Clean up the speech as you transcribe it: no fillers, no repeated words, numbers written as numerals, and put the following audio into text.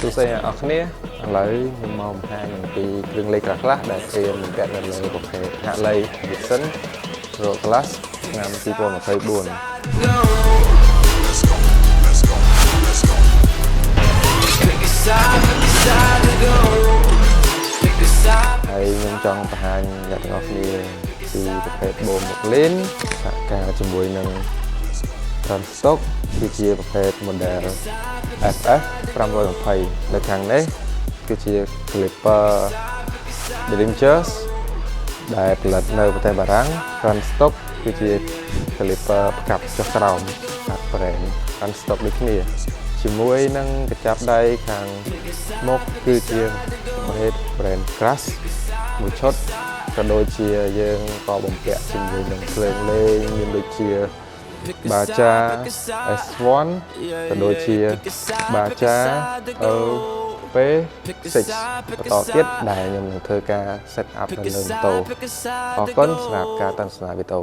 សួស្តីអ្នកនរគ្នាឥឡូវខ្ញុំមកបង្ហាញអំពីគ្រឿងលេខខ្លះៗដែលត្រៀមបំពាក់នៅលើប្រភេទហាក់ឡេ Davidson Road Class ឆ្នាំ2024ហើយខ្ញុំចង់បង្ហាញអ្នកទាំងអស់គ្នាពីប្រភេទបូមមកលេនសហការជាមួយនឹង Runstock គឺជាប្រភេទ model FF 520នៅខាងនេះគឺជា clipper Derringers ដែលផលិតនៅប្រទេសបារាំង Runstock គឺជា clipper ផ្កាប់ចុះក្រោមខាង brand Runstock ដូចគ្នាជាមួយនឹងកញ្ចប់ដៃខាងមុខគឺជាប្រភេទ brand Crash មួយឈុតក៏ដូចជាយើងក៏បំពាក់ជាមួយនឹងភ្លើងលេងមានដូចជាBaja S1 ក៏ដូចជា Baja OP6 បន្តទៀតដែលខ្ញុំនឹងធ្វើការ set up នៅលើម៉ូតូអរគុណសម្រាប់ការតាមដានវីដេអូ